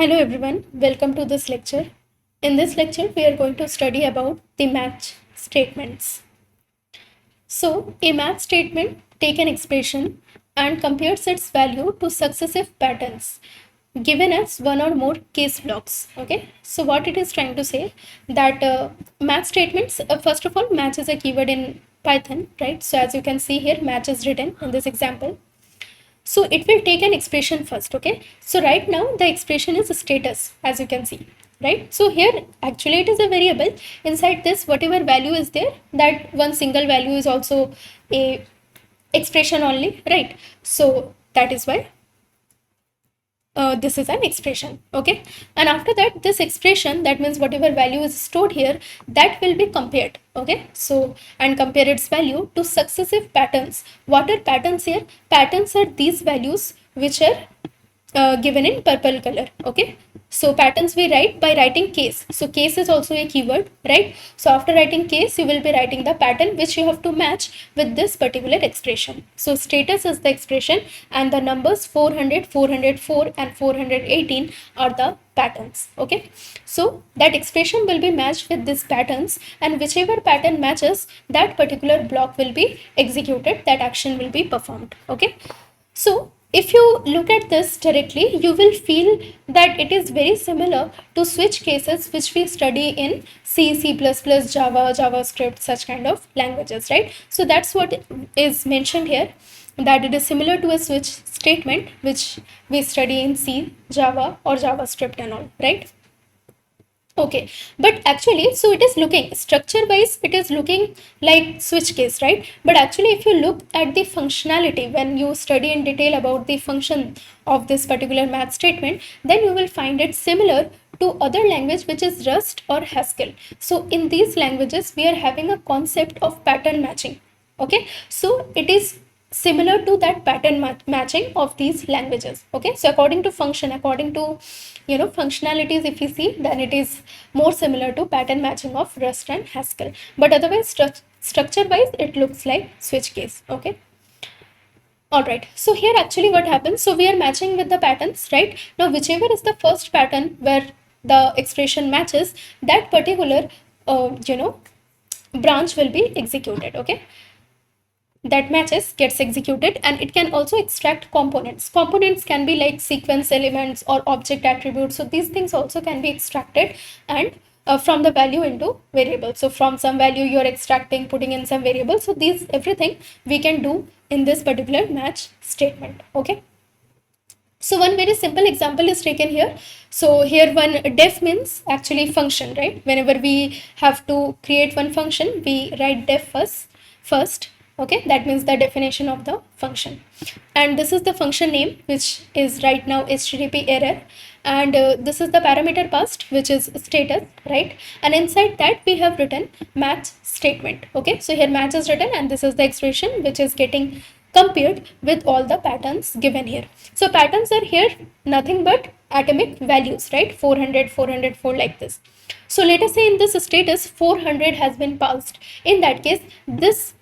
Hello everyone, welcome to this lecture. In this lecture, we are going to study about the match statements. So, a match statement takes an expression and compares its value to successive patterns given as one or more case blocks. Okay, so what it is trying to say that match statements, first of all, match is a keyword in Python, right? So, as you can see here, match is written in this example. So it will take an expression first. Okay, so right now the expression is status, as you can see, right? So here actually it is a variable. Inside this, whatever value is there, that one single value is also a expression only, right? So that is why this is an expression. Okay, and after that, this expression, that means whatever value is stored here, that will be compared. Okay, so and compare its value to successive patterns. What are patterns here? Patterns are these values which are given in purple color. Okay, so patterns we write by writing case. So case is also a keyword, right? So after writing case, you will be writing the pattern which you have to match with this particular expression. So status is the expression and the numbers 400, 404 and 418 are the patterns. Okay, so that expression will be matched with these patterns, and whichever pattern matches, that particular block will be executed, that action will be performed. Okay, so if you look at this directly, you will feel that it is very similar to switch cases which we study in C, C++, Java, JavaScript, such kind of languages, right? So that's what is mentioned here, that it is similar to a switch statement which we study in C, Java or JavaScript and all, right? Okay, but actually, so it is looking structure wise, it is looking like switch case, right? But actually, if you look at the functionality, when you study in detail about the function of this particular math statement, then you will find it similar to other language which is Rust or Haskell. So in these languages, we are having a concept of pattern matching. Okay, so it is similar to that pattern matching of these languages. Okay, so according to function, according to functionalities, if you see, then it is more similar to pattern matching of Rust and Haskell, but otherwise structure wise it looks like switch case. Okay, all right, so here actually what happens, so we are matching with the patterns, right? Now whichever is the first pattern where the expression matches, that particular branch will be executed. Okay, that matches gets executed, and it can also extract components can be like sequence elements or object attributes. So these things also can be extracted and from the value into variable. So from some value you're extracting, putting in some variable. So these everything we can do in this particular match statement. Okay, so one very simple example is taken here. So here one def means actually function, right? Whenever we have to create one function, we write def first. Okay, that means the definition of the function. And this is the function name, which is right now HTTP error. And this is the parameter passed, which is status, right? And inside that we have written match statement. Okay, so here match is written, and this is the expression which is getting compared with all the patterns given here. So patterns are here nothing but atomic values, right? 400, 404 like this. So let us say in this status 400 has been passed. In that case, this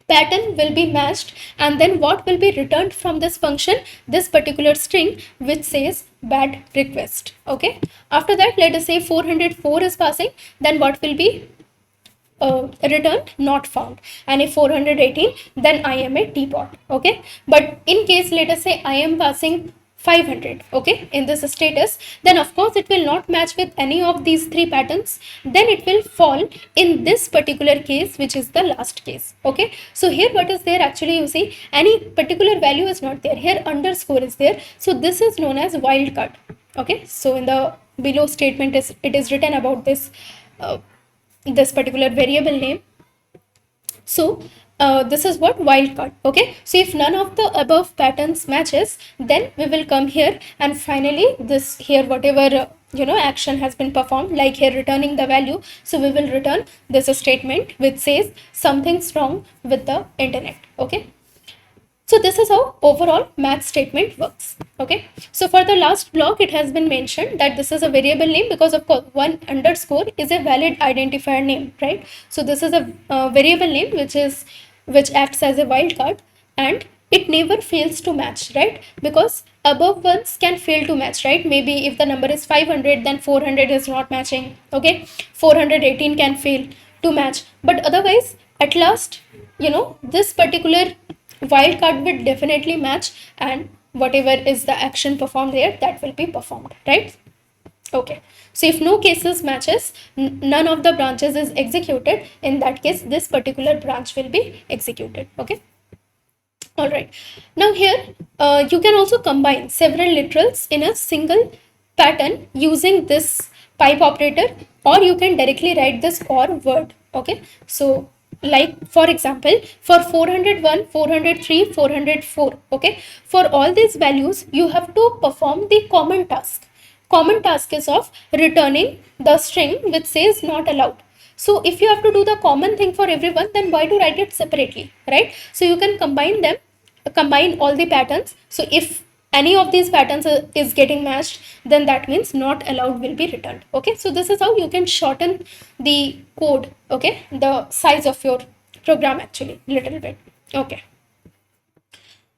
pattern will be matched, and then what will be returned from this function? This particular string which says bad request. Okay, after that, let us say 404 is passing, then what will be returned? Not found. And if 418, then I am a T-bot. Okay, but in case let us say I am passing 500, okay, in this status, then of course it will not match with any of these three patterns. Then it will fall in this particular case, which is the last case. Okay, so here what is there? Actually, you see, any particular value is not there here, underscore is there. So this is known as wildcard. Okay, so in the below statement it is written about this this particular variable name. So this is what wildcard. Okay, so if none of the above patterns matches, then we will come here, and finally this here whatever action has been performed, like here returning the value, so we will return this statement which says something's wrong with the internet. Okay, so this is how overall match statement works. Okay, so for the last block, it has been mentioned that this is a variable name, because of course one underscore is a valid identifier name, right? So this is a variable name which acts as a wildcard, and it never fails to match, right? Because above ones can fail to match, right? Maybe if the number is 500, then 400 is not matching, okay? 418 can fail to match, but otherwise, at last, this particular wildcard will definitely match, and whatever is the action performed there, that will be performed, right? Okay, so if no cases matches, none of the branches is executed. In that case, this particular branch will be executed. Okay. All right. Now here, you can also combine several literals in a single pattern using this pipe operator, or you can directly write this or word. Okay. So like for example, for 401, 403, 404. Okay. For all these values, you have to perform the common task. Common task is of returning the string which says not allowed. So if you have to do the common thing for everyone, then why to write it separately, right? So you can combine them, combine all the patterns. So if any of these patterns is getting matched, then that means not allowed will be returned. Okay, so this is how you can shorten the code, okay, the size of your program actually little bit. Okay,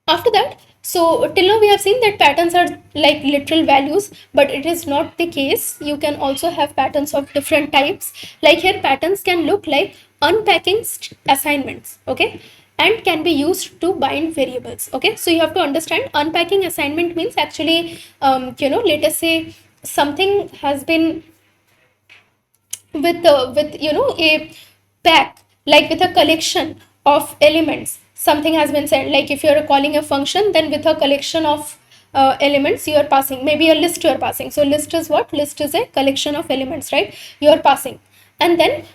after that, so till now we have seen that patterns are like literal values, but it is not the case. You can also have patterns of different types. Like here, patterns can look like unpacking assignments, okay, and can be used to bind variables. Okay, so you have to understand unpacking assignment means actually, let us say something has been with a pack, like with a collection of elements. Something has been said, like if you're calling a function, then with a collection of elements you are passing, maybe a list you are passing. So list is what? List is a collection of elements, right? You are passing, and then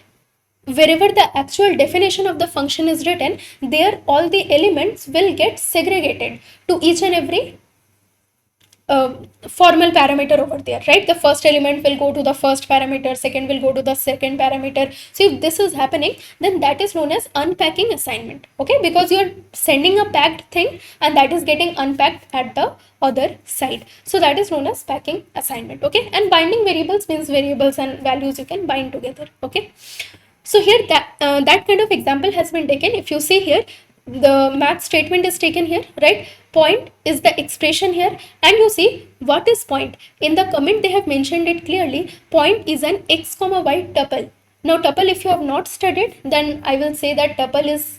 wherever the actual definition of the function is written, there all the elements will get segregated to each and every formal parameter over there, right? The first element will go to the first parameter, second will go to the second parameter. So if this is happening, then that is known as unpacking assignment, okay? Because you're sending a packed thing and that is getting unpacked at the other side. So that is known as packing assignment, okay? And binding variables means variables and values you can bind together, okay? So here that kind of example has been taken. If you see here, the math statement is taken here, right? Point is the expression here, and you see what is point. In the comment they have mentioned it clearly. Point is an x comma y tuple. Now tuple, if you have not studied, then I will say that tuple is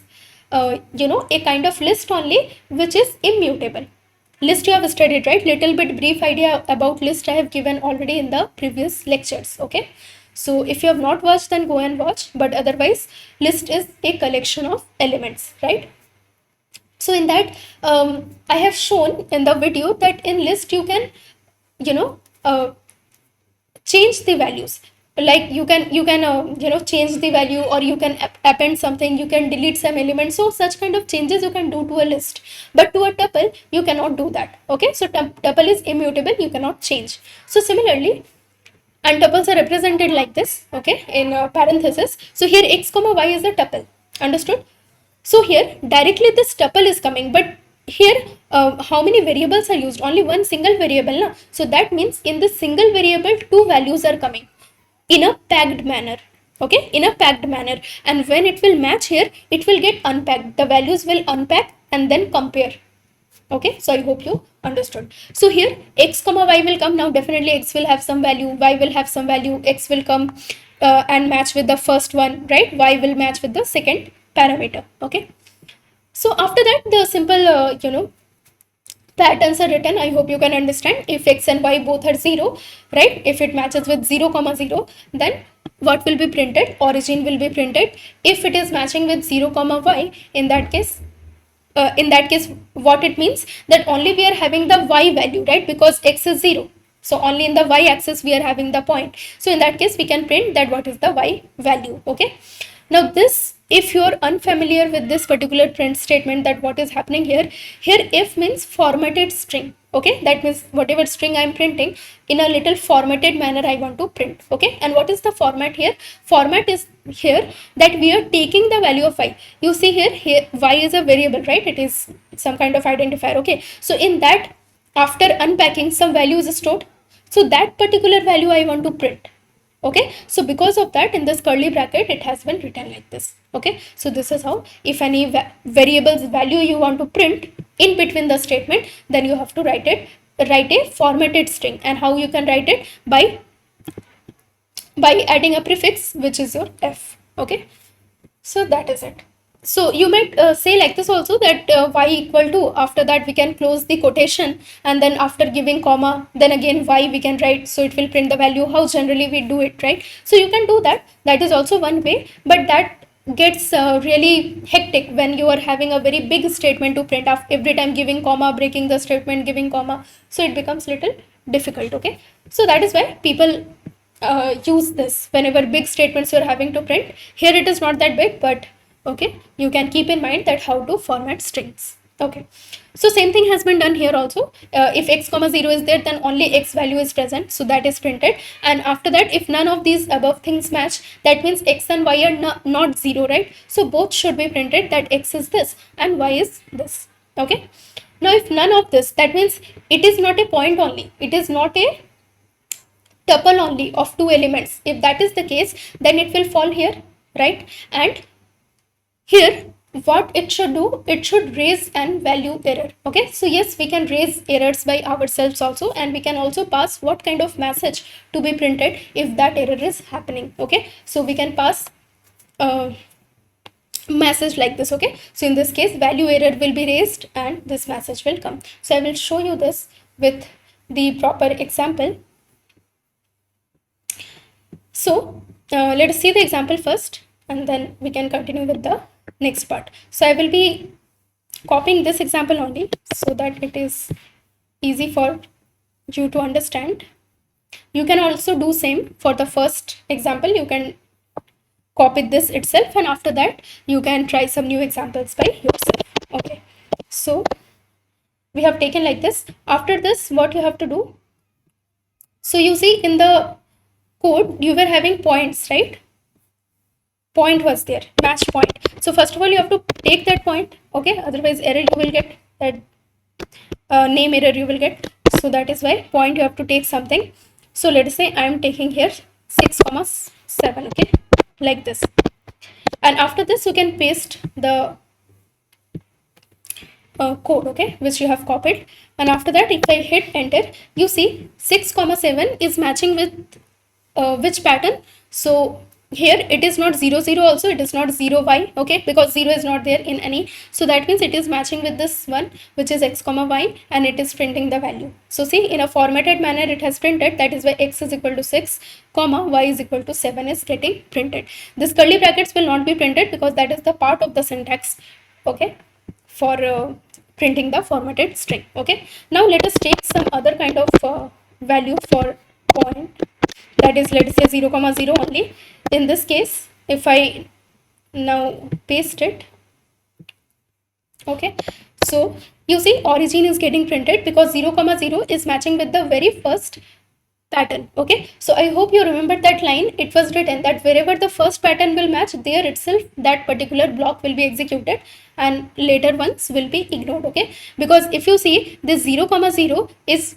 a kind of list only which is immutable. List you have studied, right? Little bit brief idea about list I have given already in the previous lectures, okay? So if you have not watched, then go and watch, but otherwise list is a collection of elements, right? So in that, I have shown in the video that in list you can, change the values. Like you can change the value, or you can append something, you can delete some elements. So such kind of changes you can do to a list, but to a tuple you cannot do that, okay? So tuple is immutable, you cannot change. So similarly, and tuples are represented like this, okay, in parenthesis. So here x comma y is a tuple, understood? So here directly this tuple is coming, but here how many variables are used? Only one single variable, na? So that means in this single variable two values are coming in a packed manner, okay, in a packed manner, and when it will match here, it will get unpacked. The values will unpack and then compare. Okay, so I hope you understood. So here x comma y will come. Now definitely x will have some value, y will have some value, x will come and match with the first one, right? Y will match with the second parameter, okay? So after that, the simple patterns are written. I hope you can understand. If x and y both are 0, right? If it matches with 0 comma 0, then what will be printed? Origin will be printed. If it is matching with 0 comma y, in that case what it means, that only we are having the y value, right? Because x is 0, so only in the y axis we are having the point. So in that case we can print that what is the y value, okay? Now this, if you are unfamiliar with this particular print statement, that what is happening here, if means formatted string, okay? That means whatever string I am printing, in a little formatted manner I want to print, okay? And what is the format here? Format is here that we are taking the value of y. You see here y is a variable, right? It is some kind of identifier, okay? So in that, after unpacking, some value is stored, so that particular value I want to print, okay? So because of that, in this curly bracket it has been written like this, okay? So this is how, if any variable's value you want to print, in between the statement, then you have to write a formatted string. And how you can write it? By adding a prefix, which is your f. Okay, so that is it. So you might say like this also, that y equal to, after that we can close the quotation, and then after giving comma, then again y we can write, so it will print the value, how generally we do it, right? So you can do that. That is also one way, but that gets really hectic when you are having a very big statement to print off every time, giving comma, breaking the statement, giving comma, so it becomes little difficult. Okay, so that is why people use this whenever big statements you're having to print. Here it is not that big, but okay, you can keep in mind that how to format strings. Okay, so same thing has been done here also. If x comma 0 is there, then only x value is present, so that is printed. And after that, if none of these above things match, that means x and y are not 0, right? So both should be printed, that x is this and y is this. Okay, now if none of this, that means it is not a point only, it is not a tuple only of two elements. If that is the case, then it will fall here, right? And here what it should do, it should raise an value error. Okay, so yes, we can raise errors by ourselves also, and we can also pass what kind of message to be printed if that error is happening. Okay, so we can pass a message like this. Okay, so in this case, value error will be raised and this message will come. So I will show you this with the proper example. So let us see the example first, and then we can continue with the next part. So I will be copying this example only so that it is easy for you to understand. You can also do same for the first example. You can copy this itself, and after that you can try some new examples by yourself. Okay, so we have taken like this. After this, what you have to do, so you see in the code you were having points, right? Point was there, match point. So first of all, you have to take that point. Okay, otherwise error you will get, that name error you will get. So that is why point you have to take something. So let us say I am taking here 6,7. Okay, like this. And after this you can paste the code, okay, which you have copied. And after that, if I hit enter, you see 6,7 is matching with which pattern. So here it is not 0 0 also, it is not 0 y, okay, because 0 is not there in any. So that means it is matching with this one, which is x comma y, and it is printing the value. So see, in a formatted manner it has printed. That is why x is equal to 6 comma y is equal to 7 is getting printed. This curly brackets will not be printed because that is the part of the syntax, okay, for printing the formatted string. Okay, now let us take some other kind of value for point, that is, let us say 0 comma 0 only. In this case, if I now paste it, okay, so you see origin is getting printed because 0 comma 0 is matching with the very first pattern. Okay, so I hope you remember that line. It was written that wherever the first pattern will match, there itself that particular block will be executed and later ones will be ignored. Okay, because if you see, this 0 comma 0 is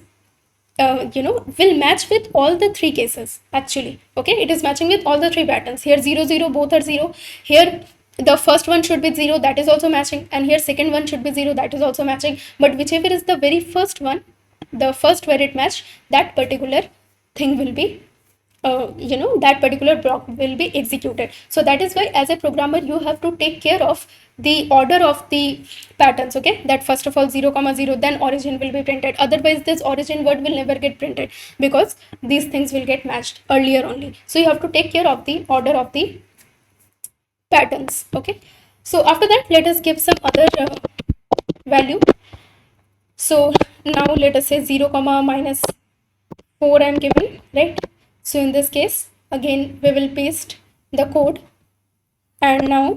will match with all the three cases actually. Okay, it is matching with all the three patterns. Here 0 0, both are 0. Here the first one should be 0, that is also matching, and here second one should be 0, that is also matching. But whichever is the very first one, the first where it matched, that particular thing will be that particular block will be executed. So that is why as a programmer you have to take care of the order of the patterns. Okay, that first of all 0 comma 0, then origin will be printed. Otherwise this origin word will never get printed because these things will get matched earlier only. So you have to take care of the order of the patterns. Okay, so after that, let us give some other value. So now let us say 0 comma minus 4 I'm given, right? So in this case, again we will paste the code, and now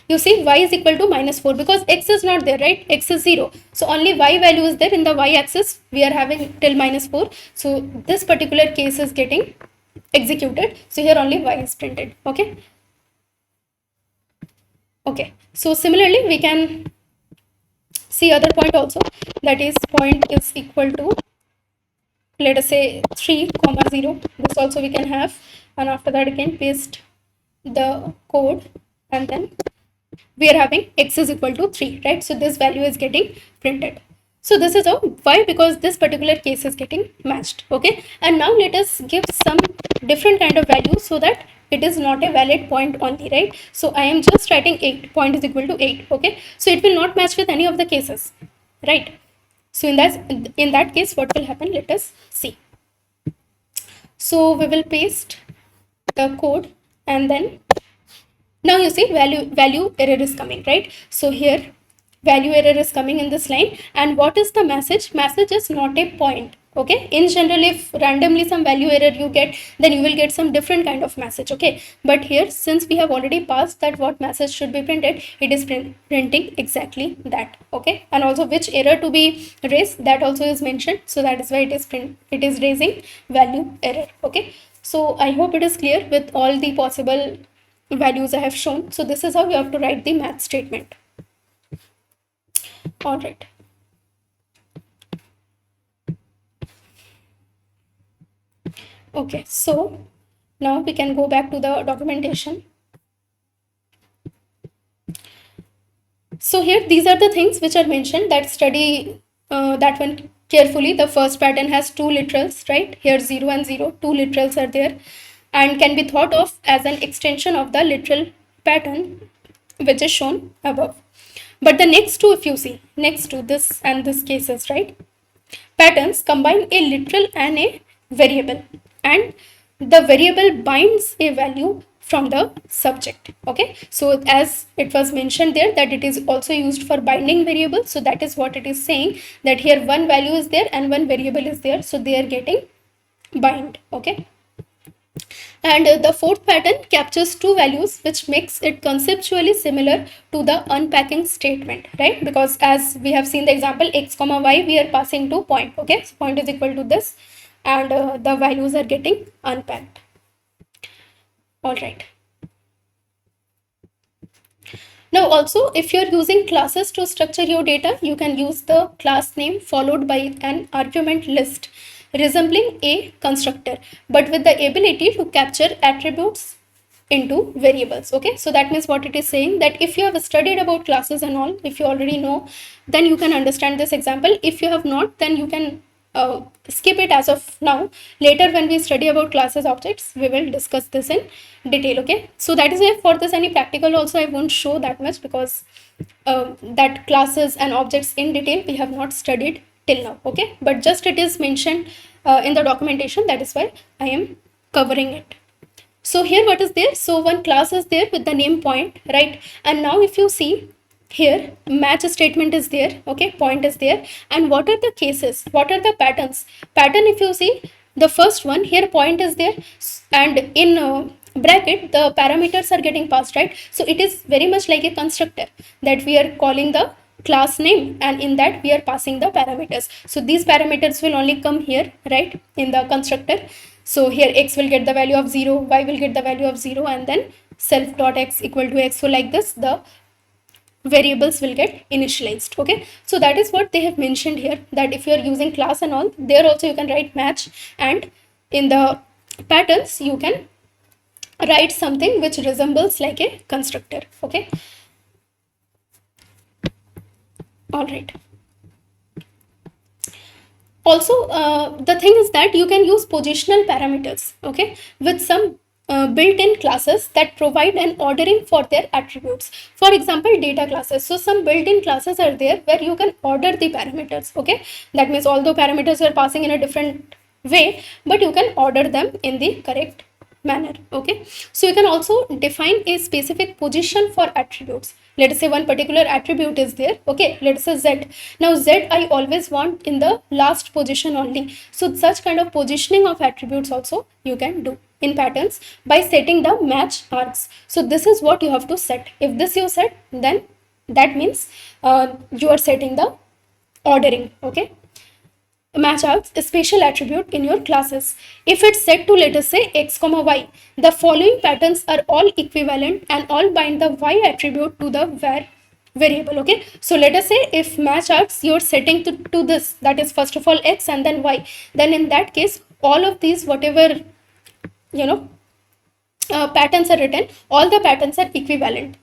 you see y is equal to minus 4 because x is not there, right? X is 0, so only y value is there. In the y axis we are having till minus 4, so this particular case is getting executed. So here only y is printed. Okay, okay, so similarly we can see other point also, that is point is equal to, let us say 3 comma 0. This also we can have, and after that again paste the code and then we are having x is equal to 3, right? So this value is getting printed. So this is how, why? Because this particular case is getting matched, okay? And now let us give some different kind of value so that it is not a valid point only, right? So I am just writing 8, point is equal to 8, okay? So it will not match with any of the cases, right? So in that case, what will happen? Let us see. So we will paste the code, and then now you see value error is coming, right? So here value error is coming in this line, and what is the message? Message is not a point, okay? In general, if randomly some value error you get, then you will get some different kind of message, okay? But here, since we have already passed that what message should be printed, it is printing exactly that, okay? And also which error to be raised, that also is mentioned, so that is why it is raising value error, okay? So I hope it is clear with all the possible values I have shown. So this is how you have to write the math statement. All right. Okay, so now we can go back to the documentation. So here, these are the things which are mentioned, that study that one carefully. The first pattern has two literals, right? Here 0 and 0, two literals are there, and can be thought of as an extension of the literal pattern which is shown above. But the next two, if you see, next to this and this cases, right? Patterns combine a literal and a variable, and the variable binds a value from the subject, okay? So as it was mentioned there that it is also used for binding variable, so that is what it is saying, that here one value is there and one variable is there, so they are getting bind, okay? And the fourth pattern captures two values, which makes it conceptually similar to the unpacking statement, right? Because as we have seen the example x comma y, we are passing to point, okay? So point is equal to this, and the values are getting unpacked. All right. Now also, if you're using classes to structure your data, you can use the class name followed by an argument list resembling a constructor, but with the ability to capture attributes into variables, okay? So that means what it is saying, that if you have studied about classes and all, if you already know, then you can understand this example. If you have not, then you can skip it as of now. Later when we study about classes objects, we will discuss this in detail, okay? So that is why for this any practical also I won't show that much, because that classes and objects in detail we have not studied till now, okay? But just it is mentioned in the documentation, that is why I am covering it. So here what is there? So one class is there with the name point, right? And now if you see here, match statement is there, okay? Point is there. And what are the cases? What are the patterns? Pattern, if you see, the first one here, point is there, and in bracket the parameters are getting passed, right? So it is very much like a constructor that we are calling the class name, and in that we are passing the parameters. So these parameters will only come here, right, in the constructor. So here x will get the value of 0, y will get the value of 0, and then self dot x equal to x. So like this the variables will get initialized, okay? So that is what they have mentioned here, that if you are using class and all, there also you can write match, and in the patterns you can write something which resembles like a constructor, okay? All right. Also the thing is that you can use positional parameters, okay, with some built-in classes that provide an ordering for their attributes. For example, data classes. So some built-in classes are there where you can order the parameters, okay? That means although parameters are passing in a different way, but you can order them in the correct manner, okay? So you can also define a specific position for attributes. Let us say one particular attribute is there, okay? Let us say z. Now z I always want in the last position only. So such kind of positioning of attributes also you can do in patterns by setting the match args. So this is what you have to set. If this you set, then that means you are setting the ordering, okay? Match out a special attribute in your classes. If it's set to, let us say, x comma y, the following patterns are all equivalent and all bind the y attribute to the variable, okay? So let us say if match args you're setting to this, that is first of all x and then y, then in that case all of these whatever patterns are written, all the patterns are equivalent,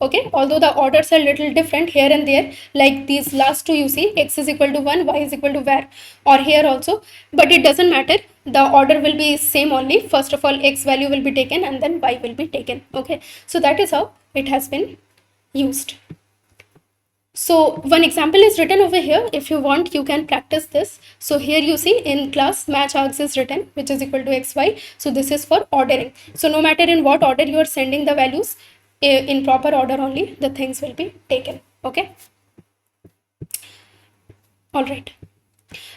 Okay, although the orders are little different here and there, like these last two you see, x is equal to 1, y is equal to var, or here also, but it doesn't matter, the order will be same only. First of all, x value will be taken and then y will be taken. Okay, so that is how it has been used. So one example is written over here. If you want, you can practice this. So here you see in class match args is written, which is equal to xy. So this is for ordering. So no matter in what order you are sending the values, in proper order only the things will be taken. Okay. All right.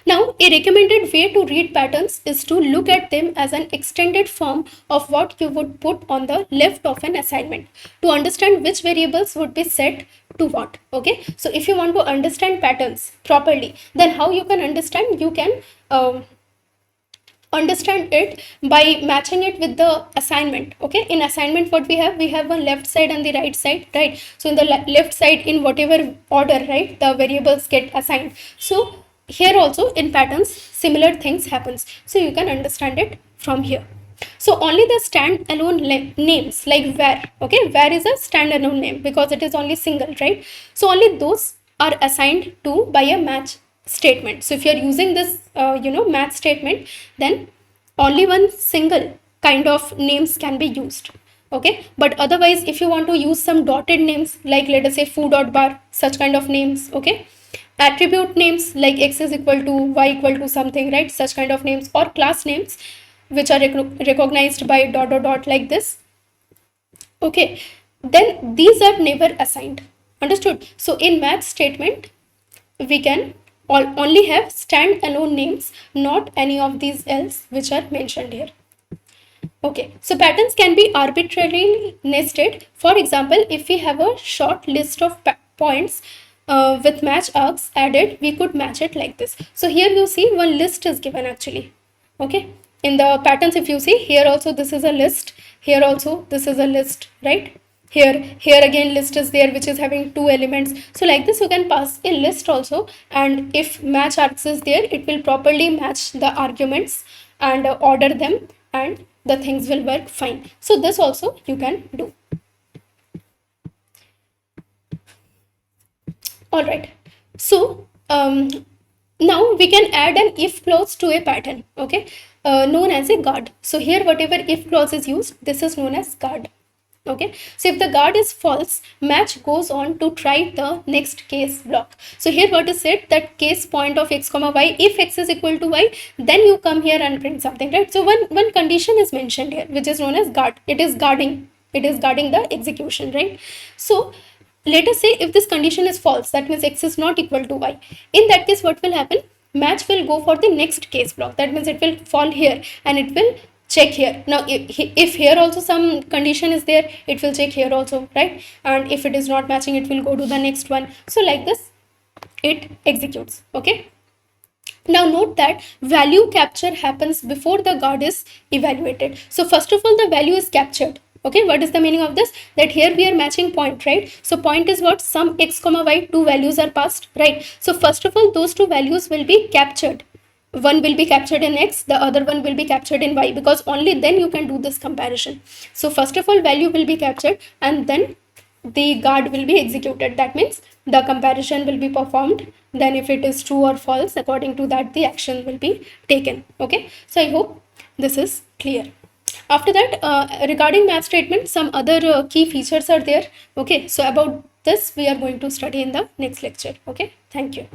Now, a recommended way to read patterns is to look at them as an extended form of what you would put on the left of an assignment to understand which variables would be set to what. Okay, so if you want to understand patterns properly, then how you can understand? You can understand it by matching it with the assignment. Okay, in assignment what we have one left side and the right side, right? So in the left side, in whatever order, right, the variables get assigned. So here also in patterns similar things happens, so you can understand it from here. So only the standalone names like var, okay, var is a standalone name because it is only single, right? So only those are assigned to by a match statement. So if you are using this match statement, then only one single kind of names can be used. Okay, but otherwise if you want to use some dotted names, like let us say foo dot bar, such kind of names, okay, attribute names like x is equal to y equal to something, right, such kind of names, or class names which are recognized by dot dot dot like this, okay, then these are never assigned. Understood? So in match statement we can only have standalone names, not any of these else which are mentioned here. Okay, so patterns can be arbitrarily nested. For example, if we have a short list of points with match args added, we could match it like this. So here you see one list is given actually. Okay, in the patterns if you see, here also this is a list, here also this is a list, right? Here again list is there which is having two elements. So like this you can pass a list also, and if match args is there, it will properly match the arguments and order them, and the things will work fine. So this also you can do. All right, so now we can add an if clause to a pattern, okay, known as a guard. So here whatever if clause is used, this is known as guard. Okay, so if the guard is false, match goes on to try the next case block. So here what is said, that case point of x comma y, if x is equal to y, then you come here and print something, right? So one condition is mentioned here which is known as guard. It is guarding the execution, right? So let us say if this condition is false, that means x is not equal to y. In that case what will happen? Match will go for the next case block. That means it will fall here and it will check here. Now if here also some condition is there, it will check here also, right? And if it is not matching, it will go to the next one. So like this it executes. Okay, now note that value capture happens before the guard is evaluated. So first of all the value is captured. Okay, what is the meaning of this? That here we are matching point, right? So point is what? Some x comma y, two values are passed, right? So first of all those two values will be captured. One will be captured in x, the other one will be captured in y, because only then you can do this comparison. So first of all value will be captured and then the guard will be executed. That means the comparison will be performed, then if it is true or false, according to that the action will be taken. Okay, so I hope this is clear. After that, regarding match statement, some other key features are there. Okay, so about this we are going to study in the next lecture. Okay, thank you.